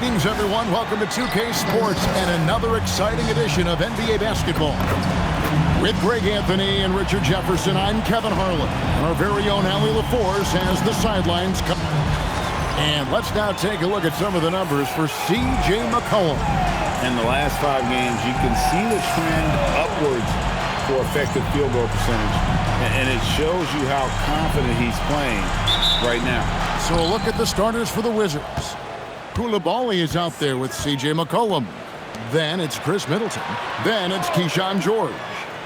Greetings, everyone. Welcome to 2K Sports and another exciting edition of NBA basketball. With Greg Anthony and Richard Jefferson, I'm Kevin Harlan. And our very own Allie LaForce has the sidelines. And let's now take a look at some of the numbers for C.J. McCollum. In the last 5 games, you can see the trend upwards for effective field goal percentage. And it shows you how confident he's playing right now. So a look at the starters for the Wizards. Koulibaly is out there with C.J. McCollum. Then it's Chris Middleton. Then it's Keyshawn George.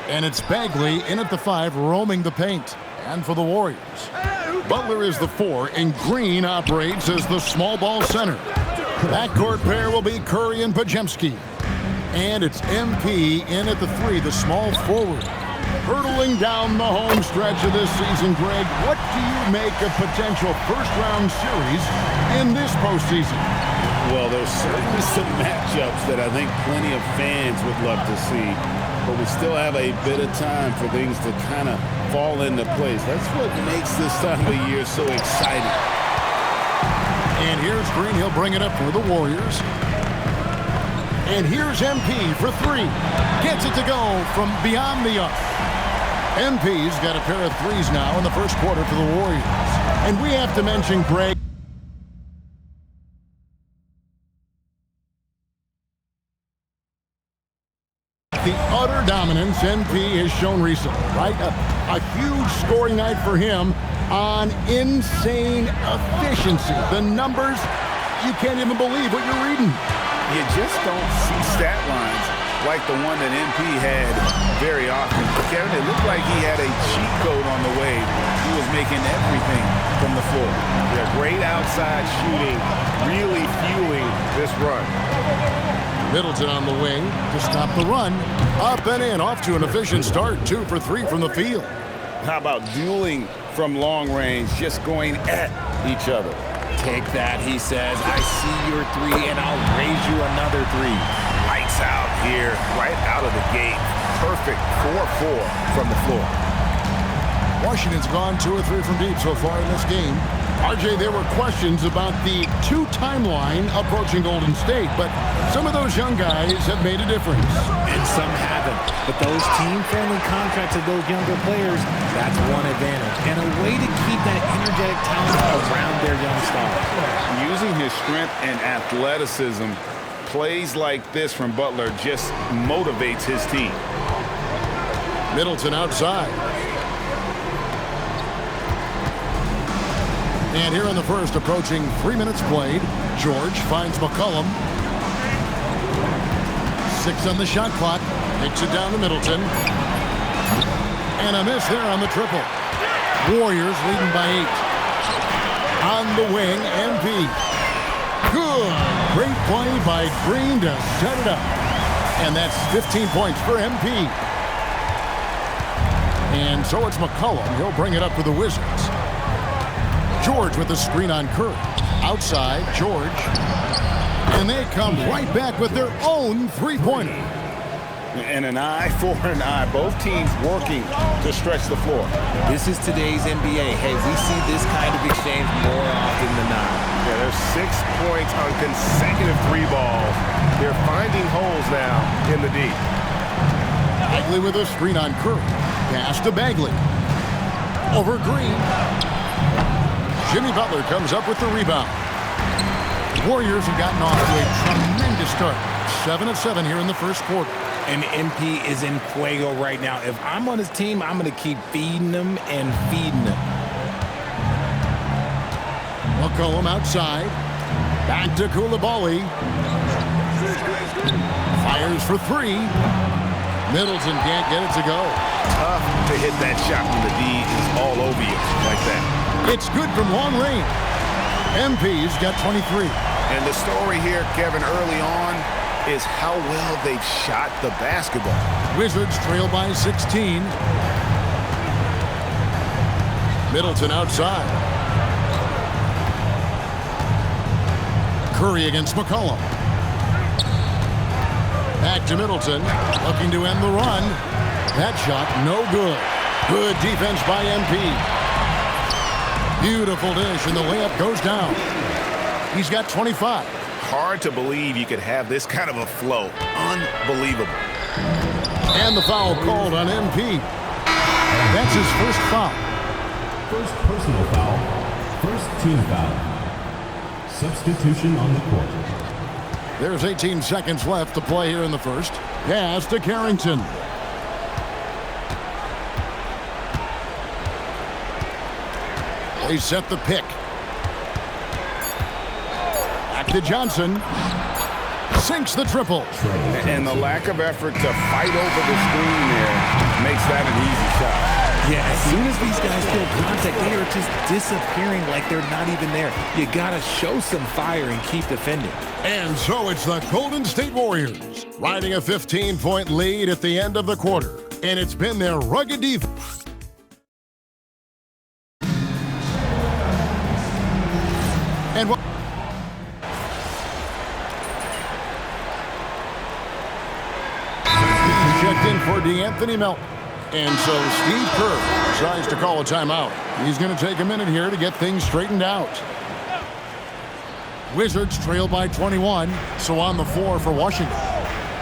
And it's Bagley in at the 5, roaming the paint. And for the Warriors, Butler is the 4, and Green operates as the small ball center. Backcourt pair will be Curry and Podziemski. And it's MP in at the 3, the small forward. Hurtling down the home stretch of this season, Greg, what do you make of potential first-round series in this postseason? Well, there's certainly some matchups that I think plenty of fans would love to see, but we still have a bit of time for things to kind of fall into place. That's what makes this time of the year so exciting. And here's Green. He'll bring it up for the Warriors. And here's MP for 3. Gets it to go from beyond the arc. MP's got a pair of 3s now in the first quarter for the Warriors. And we have to mention, Greg, the utter dominance MP has shown recently, right? A huge scoring night for him on insane efficiency. The numbers, you can't even believe what you're reading. You just don't see stat lines like the one that MP had very often. Kevin, it looked like he had a cheat code on the way. He was making everything from the floor. Yeah, great outside shooting, really fueling this run. Middleton on the wing to stop the run. Up and in, off to an efficient start. 2 for 3 from the field. How about dueling from long range, just going at each other? Take that, he says. I see your 3, and I'll raise you another 3. Lights out here, right out of the gate. Perfect 4-4 from the floor. Washington's gone 2 or 3 from deep so far in this game. RJ, there were questions about the 2 timeline approaching Golden State, but some of those young guys have made a difference. And some haven't. But those team-friendly contracts of those younger players, that's one advantage. And a way to keep that energetic talent around their young stars. Using his strength and athleticism, plays like this from Butler just motivates his team. Middleton outside. And here in the first, approaching 3 minutes played, George finds McCollum. 6 on the shot clock. Takes it down to Middleton. And a miss there on the triple. Warriors leading by 8. On the wing, MP. Good. Great play by Green to set it up. And that's 15 points for MP. And so it's McCollum. He'll bring it up for the Wizards. George with the screen on Curry. Outside, George. And they come right back with their own three-pointer. And an eye for an eye. Both teams working to stretch the floor. This is today's NBA. Hey, we see this kind of exchange more often than not. Yeah, there's 6 points on consecutive 3 balls. They're finding holes now in the D. Bagley with a screen on Curry. Pass to Bagley. Over Green. Jimmy Butler comes up with the rebound. Warriors have gotten off to a tremendous start. 7 of 7 here in the first quarter. And MP is in fuego right now. If I'm on his team, I'm going to keep feeding him and feeding him. McCollum outside. Back to Koulibaly. Fires for 3. Middleton can't get it to go. Tough to hit that shot when the D is all over you like that. It's good from long range. MP's got 23. And the story here, Kevin, early on is how well they've shot the basketball. Wizards trail by 16. Middleton outside. Curry against McCollum. Back to Middleton, looking to end the run. That shot, no good. Good defense by MP. Beautiful dish, and the layup goes down. He's got 25. hard to believe you could have this kind of a flow. Unbelievable. And the foul called on MP. That's his first foul. First personal foul. First team foul. Substitution on the court. There's 18 seconds left to play here in the first. Pass to Carrington. They set the pick. Back to Johnson. Sinks the triple. And the lack of effort to fight over the screen there makes that an easy shot. Yeah, as soon as these guys feel contact, they are just disappearing like they're not even there. You got to show some fire and keep defending. And so it's the Golden State Warriors riding a 15-point lead at the end of the quarter. And it's been their rugged defense. And checked in for DeAnthony Melton. And so Steve Kerr decides to call a timeout. He's going to take a minute here to get things straightened out. Wizards trail by 21, so on the floor for Washington.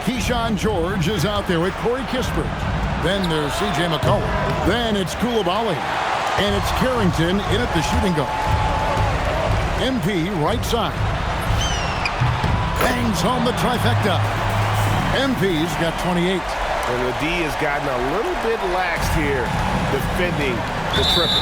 Keyshawn George is out there with Corey Kispert. Then there's C.J. McCollum. Then it's Coulibaly. And it's Carrington in at the shooting guard. MP right side. Bangs home the trifecta. MP's got 28. And the D has gotten a little bit lax here defending the triple.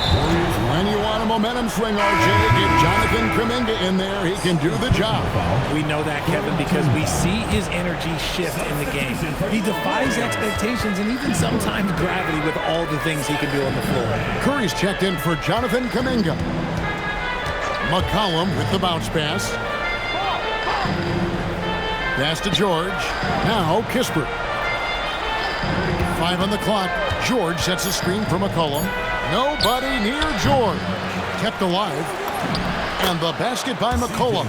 When you want a momentum swing, RJ, get Jonathan Kuminga in there. He can do the job. We know that, Kevin, because we see his energy shift in the game. He defies expectations and even sometimes gravity with all the things he can do on the floor. Curry's checked in for Jonathan Kuminga. McCollum with the bounce pass. Pass to George. Now Kispert. 5 on the clock. George sets a screen for McCollum. Nobody near George. Kept alive. And the basket by McCollum.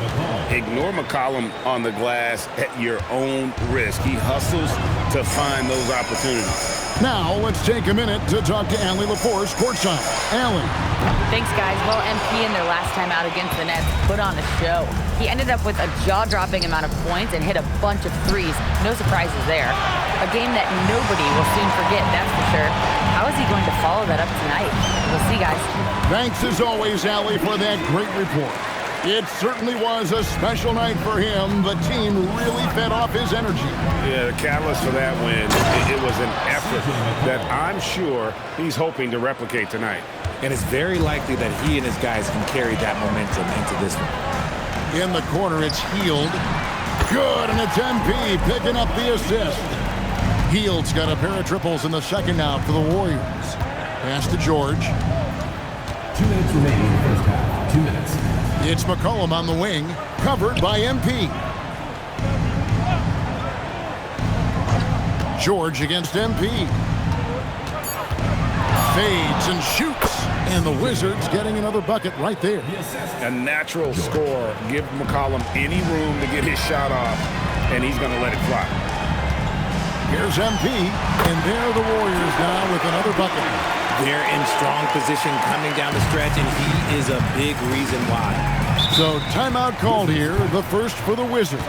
Ignore McCollum on the glass at your own risk. He hustles to find those opportunities. Now let's take a minute to talk to Allie LaForce courtside. Allie. Thanks, guys. Well, MP in their last time out against the Nets put on a show. He ended up with a jaw-dropping amount of points and hit a bunch of threes. No surprises there. A game that nobody will soon forget, that's for sure. How is he going to follow that up tonight? We'll see, guys. Thanks as always, Allie, for that great report. It certainly was a special night for him. The team really fed off his energy. Yeah, the catalyst for that win, it was an effort that I'm sure he's hoping to replicate tonight. And it's very likely that he and his guys can carry that momentum into this one. In the corner, it's Hield. Good, and it's MP picking up the assist. Hield's got a pair of triples in the second now for the Warriors. Pass to George. 2 minutes remaining in the first half. 2 minutes. It's McCollum on the wing, covered by MP. George against MP. Fades and shoots. And the Wizards getting another bucket right there. A natural score. Give McCollum any room to get his shot off, and he's going to let it fly. Here's MP, and there are the Warriors now with another bucket. They're in strong position coming down the stretch, and he is a big reason why. So timeout called here, the first for the Wizards.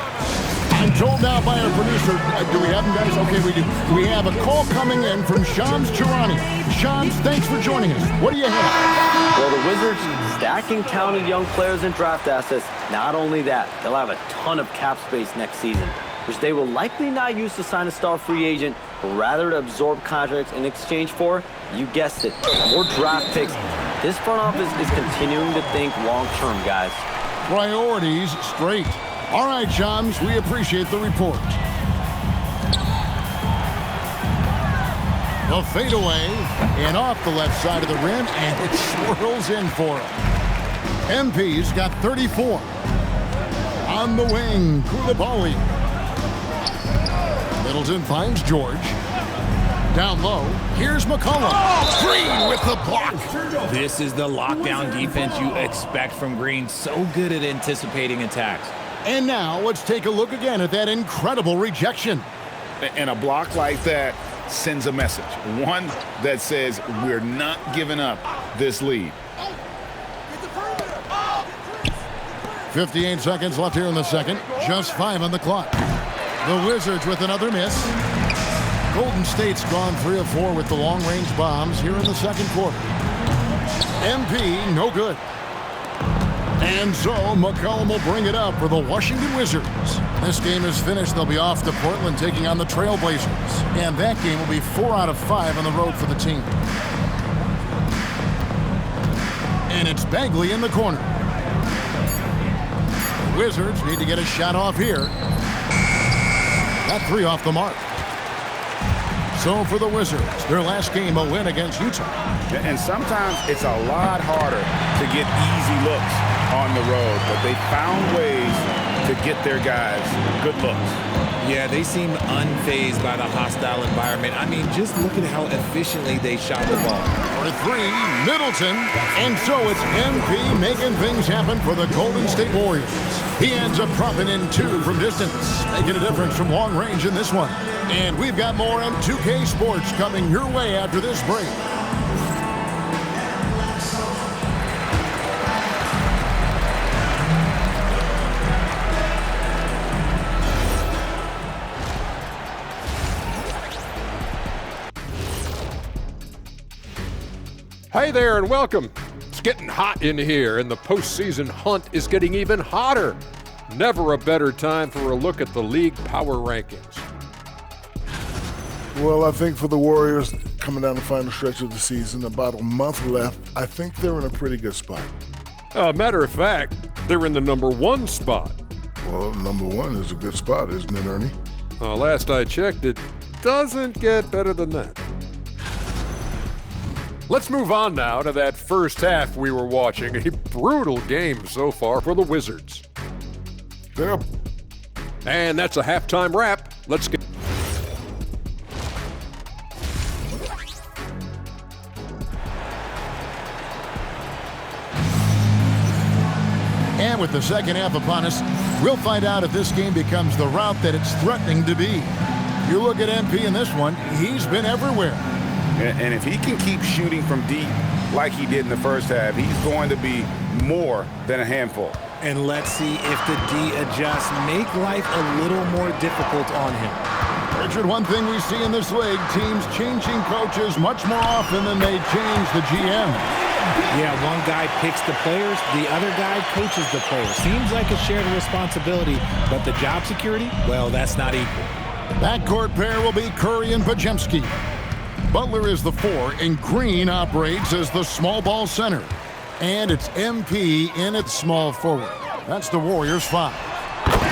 I'm told now by our producer, do we have them, guys? Okay, we do. We have a call coming in from Shams Charania. Shams, thanks for joining us. What do you have? Well, the Wizards stacking talented young players and draft assets. Not only that, they'll have a ton of cap space next season, which they will likely not use to sign a star free agent, but rather to absorb contracts in exchange for, you guessed it, more draft picks. This front office is continuing to think long-term, guys. Priorities straight. All right, Shams, we appreciate the report. The fadeaway, and off the left side of the rim, and it swirls in for him. MP's got 34. On the wing, Coulibaly. Middleton finds George. Down low, here's McCollum. Green with the block. This is the lockdown defense you expect from Green. So good at anticipating attacks. And now let's take a look again at that incredible rejection. And a block like that sends a message. One that says we're not giving up this lead. 58 seconds left here in the second. Just 5 on the clock. The Wizards with another miss. Golden State's gone 3 of 4 with the long-range bombs here in the second quarter. MP, no good. And so McCollum will bring it up for the Washington Wizards. This game is finished. They'll be off to Portland taking on the Trailblazers. And that game will be 4 out of 5 on the road for the team. And it's Bagley in the corner. The Wizards need to get a shot off here. That 3 off the mark. So for the Wizards, their last game, a win against Utah. And sometimes it's a lot harder to get easy looks on the road, but they found ways to get their guys good looks. Yeah, they seemed unfazed by the hostile environment. I mean, just look at how efficiently they shot the ball. For 3, Middleton. And so it's MP making things happen for the Golden State Warriors. He ends up dropping in 2 from distance, making a difference from long range in this one. And we've got more on 2K Sports coming your way after this break. Hey there and welcome. It's getting hot in here and the postseason hunt is getting even hotter. Never a better time for a look at the league power rankings. Well, I think for the Warriors, coming down the final stretch of the season, about a month left, I think they're in a pretty good spot. Matter of fact, they're in the number 1 spot. Well, number 1 is a good spot, isn't it, Ernie? Last I checked, it doesn't get better than that. Let's move on now to that first half we were watching. A brutal game so far for the Wizards. They're And that's a halftime wrap. Let's get... And with the second half upon us, we'll find out if this game becomes the route that it's threatening to be. You look at MP in this one, he's been everywhere. And if he can keep shooting from deep like he did in the first half, he's going to be more than a handful. And let's see if the D adjusts, make life a little more difficult on him. Richard, one thing we see in this league, teams changing coaches much more often than they change the GM. Yeah, one guy picks the players, the other guy coaches the players. Seems like a shared responsibility, but the job security, well, that's not equal. Backcourt pair will be Curry and Podziemski. Butler is the 4, and Green operates as the small ball center. And it's MP in at small forward. That's the Warriors 5.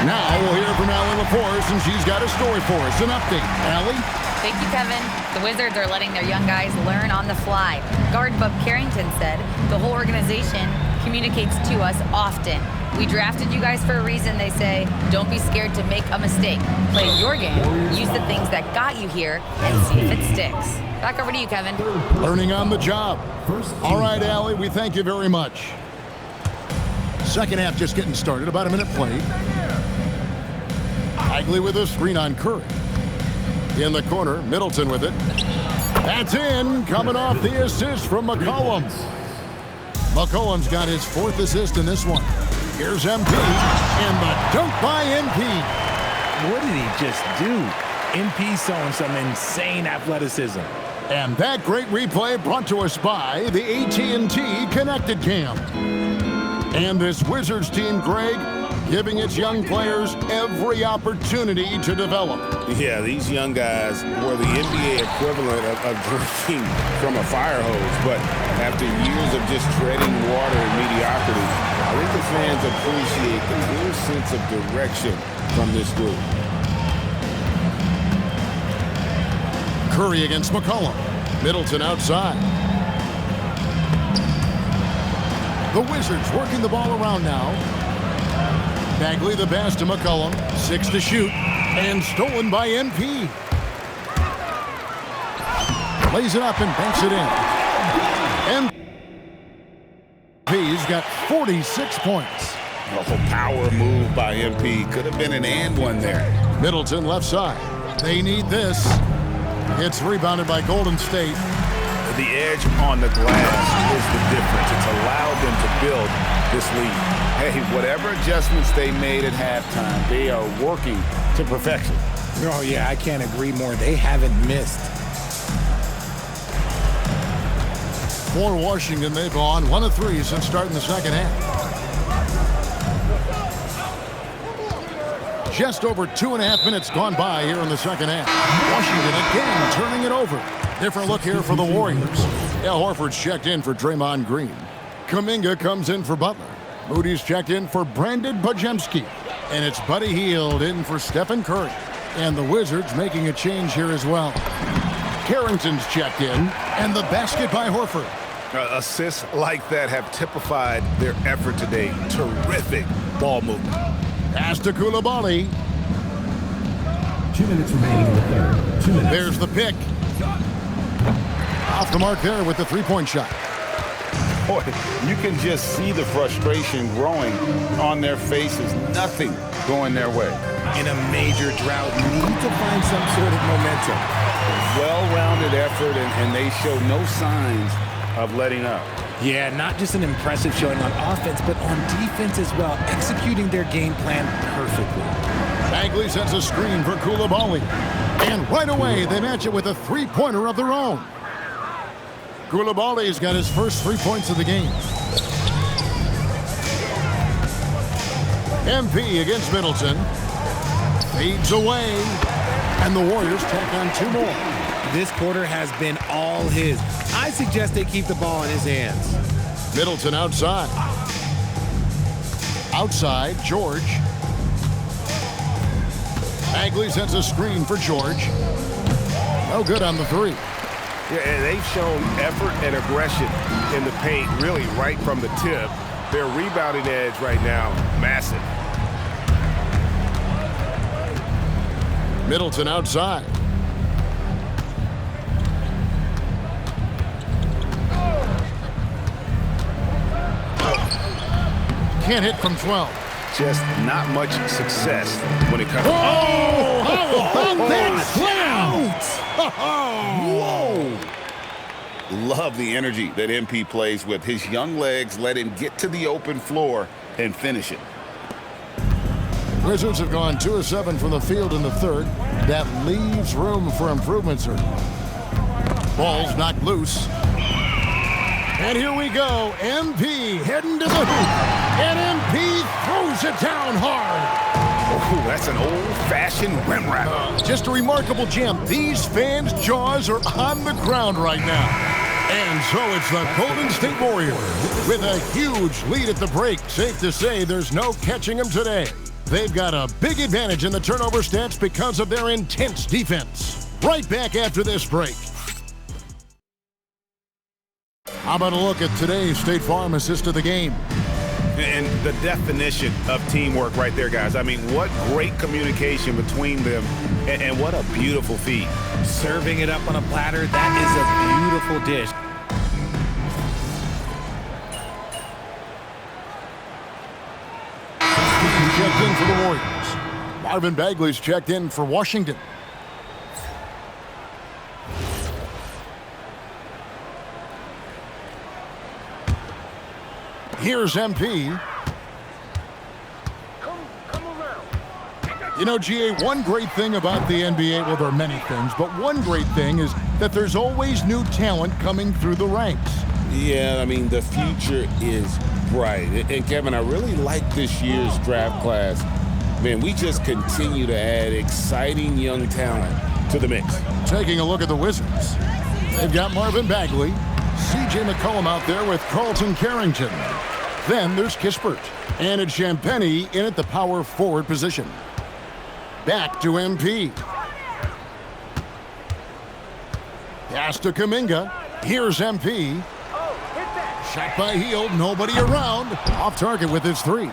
Now we'll hear from Allie LaForce, and she's got a story for us. An update. Allie? Thank you, Kevin. The Wizards are letting their young guys learn on the fly. Guard Bub Carrington said the whole organization communicates to us often. We drafted you guys for a reason, they say. Don't be scared to make a mistake. Play your game, use the things that got you here, and see if it sticks. Back over to you, Kevin. Learning on the job. All right, Allie, we thank you very much. Second half just getting started, about a minute played. Bagley with a screen on Curry. In the corner, Middleton with it. That's in, coming off the assist from McCollum. McCollum's got his 4th assist in this one. Here's MP, and the dunk by MP. What did he just do? MP showing some insane athleticism. And that great replay brought to us by the AT&T Connected Cam. And this Wizards team, Greg, giving its young players every opportunity to develop. Yeah, these young guys were the NBA equivalent of drinking from a fire hose. But after years of just treading water and mediocrity, I think the fans appreciate the clear sense of direction from this group. Curry against McCollum. Middleton outside. The Wizards working the ball around now. Bagley the pass to McCollum. 6 to shoot. And stolen by MP. Lays it up and banks it in. MP's got 46 points. Oh, power move by MP. Could have been an and one there. Middleton left side. They need this. It's rebounded by Golden State. The edge on the glass is the difference. It's allowed them to build this lead. Hey, whatever adjustments they made at halftime, they are working to perfection. Oh, yeah, I can't agree more. They haven't missed. For Washington, they've gone 1 of 3 since starting the second half. Just over 2.5 minutes gone by here in the second half. Washington again turning it over. Different look here for the Warriors. Al Horford's checked in for Draymond Green. Kuminga comes in for Butler. Moody's checked in for Brandon Bajemski. And it's Buddy Hield in for Stephen Curry. And the Wizards making a change here as well. Carrington's checked in, and the basket by Horford. Assists like that have typified their effort today. Terrific ball movement. Pass to Koulibaly. 2 minutes remaining in the third. 2 minutes. There's the pick. Off the mark there with the three-point shot. Boy, you can just see the frustration growing on their faces. Nothing going their way. In a major drought, need to find some sort of momentum. Well-rounded effort, and they show no signs of letting up. Yeah, not just an impressive showing on offense, but on defense as well, executing their game plan perfectly. Bagley sends a screen for Koulibaly. And right away, they match it with a three-pointer of their own. Koulibaly's got his first 3 points of the game. MP against Middleton. Fades away. And the Warriors tack on 2 more. This quarter has been all his. I suggest they keep the ball in his hands. Middleton outside. Outside, George. Bagley sends a screen for George. No good on the 3. Yeah, they've shown effort and aggression in the paint, really right from the tip. Their rebounding edge right now, massive. Middleton outside. Can't hit from 12. Just not much success when it comes. Oh, how about that slam? Whoa! Love the energy that MP plays with. His young legs let him get to the open floor and finish it. Wizards have gone 2 of 7 from the field in the third. That leaves room for improvement, sir. Ball's knocked loose. And here we go. MP heading to the hoop. And MP throws it down hard. Oh, that's an old-fashioned rim wrap. Just a remarkable gem. These fans' jaws are on the ground right now. And so it's the Golden State Warriors with a huge lead at the break. Safe to say there's no catching them today. They've got a big advantage in the turnover stats because of their intense defense. Right back after this break. How about a look at today's State Farm assist of the game? And the definition of teamwork right there, guys. I mean, what great communication between them, and what a beautiful feed. Serving it up on a platter, that is a beautiful dish. Checked in for the Warriors. Marvin Bagley's checked in for Washington. Here's MP. You know, GA, one great thing about the NBA, well, there are many things, but one great thing is that there's always new talent coming through the ranks. Yeah, I mean, the future is bright. And, Kevin, I really like this year's draft class. Man, we just continue to add exciting young talent to the mix. Taking a look at the Wizards. They've got Marvin Bagley, C.J. McCollum out there with Carlton Carrington. Then there's Kispert, and it's Champagnie in at the power forward position. Back to MP. Pass to Kuminga. Here's MP. Shot by Hield, nobody around. Off target with his 3.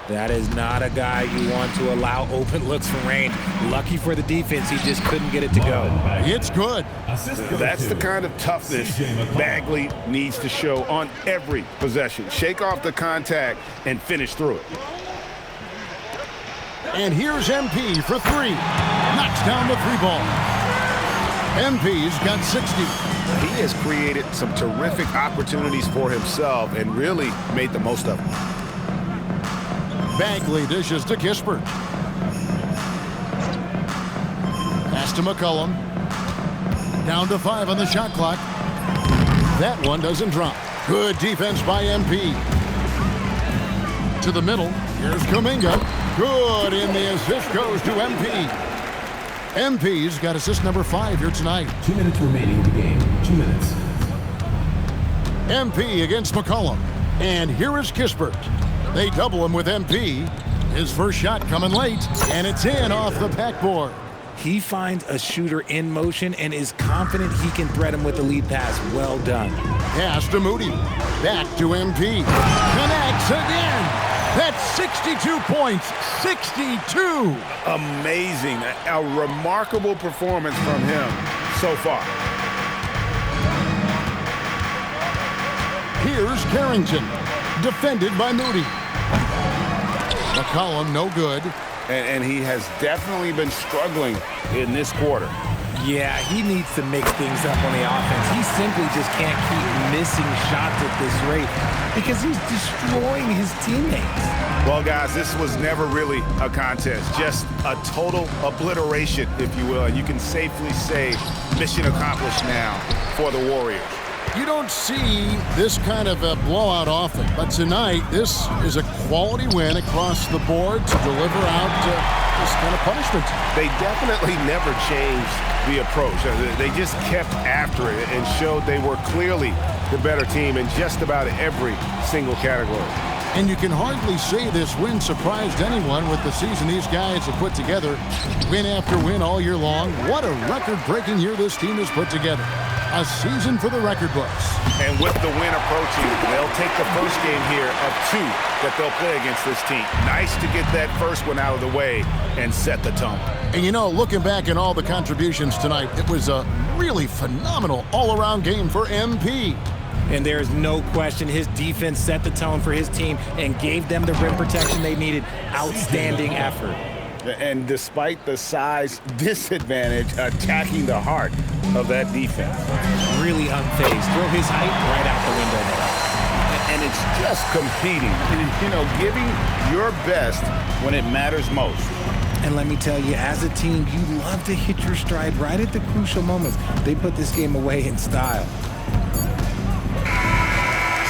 That is not a guy you want to allow open looks from range. Lucky for the defense, he just couldn't get it to go. It's good. That's the kind of toughness Bagley needs to show on every possession. Shake off the contact and finish through it. And here's MP for 3. Knocks down the 3-ball. MP's got 60. He has created some terrific opportunities for himself and really made the most of them. Bagley dishes to Kispert. Pass to McCollum. Down to 5 on the shot clock. That one doesn't drop. Good defense by MP. To the middle. Here's Kuminga. Good, and the assist goes to MP. MP's got assist number 5 here tonight. 2 minutes remaining in the game. 2 minutes. MP against McCollum. And here is Kispert. They double him with MP. His first shot coming late, and it's in off the backboard. He finds a shooter in motion and is confident he can thread him with the lead pass. Well done. Pass to Moody. Back to MP. Connects again. That's 62 points. 62. Amazing. A remarkable performance from him so far. Here's Carrington. Defended by Moody. McCollum, no good. And he has definitely been struggling in this quarter. Yeah, he needs to mix things up on the offense. He simply just can't keep missing shots at this rate because he's destroying his teammates. Well, guys, this was never really a contest, just a total obliteration, if you will. And you can safely say mission accomplished now for the Warriors. You don't see this kind of a blowout often, but tonight this is a quality win across the board to deliver out this kind of punishment. They definitely never changed the approach. They just kept after it and showed they were clearly the better team in just about every single category. And you can hardly say this win surprised anyone with the season these guys have put together. Win after win all year long. What a record-breaking year this team has put together. A season for the record books. And with the win approaching, they'll take the first game here of 2 that they'll play against this team. Nice to get that first one out of the way and set the tone. And you know, looking back at all the contributions tonight, it was a really phenomenal all-around game for MP. And there's no question his defense set the tone for his team and gave them the rim protection they needed. Outstanding effort. And despite the size disadvantage, attacking the heart of that defense. Really unfazed. Throw his height right out the window there. And it's just competing, you know, giving your best when it matters most. And let me tell you, as a team, you love to hit your stride right at the crucial moments. They put this game away in style.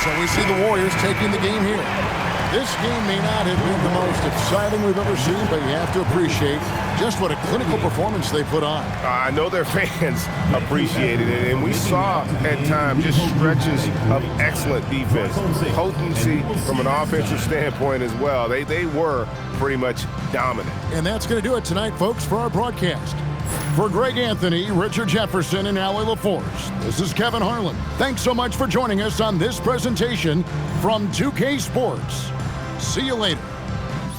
So we see the Warriors taking the game here. This game may not have been the most exciting we've ever seen, but you have to appreciate just what a clinical performance they put on. I know their fans appreciated it, and we saw at times just stretches of excellent defense. Potency from an offensive standpoint as well. They were pretty much dominant. And that's going to do it tonight, folks, for our broadcast. For Greg Anthony, Richard Jefferson, and Allie LaForce, this is Kevin Harlan. Thanks so much for joining us on this presentation from 2K Sports. See you later.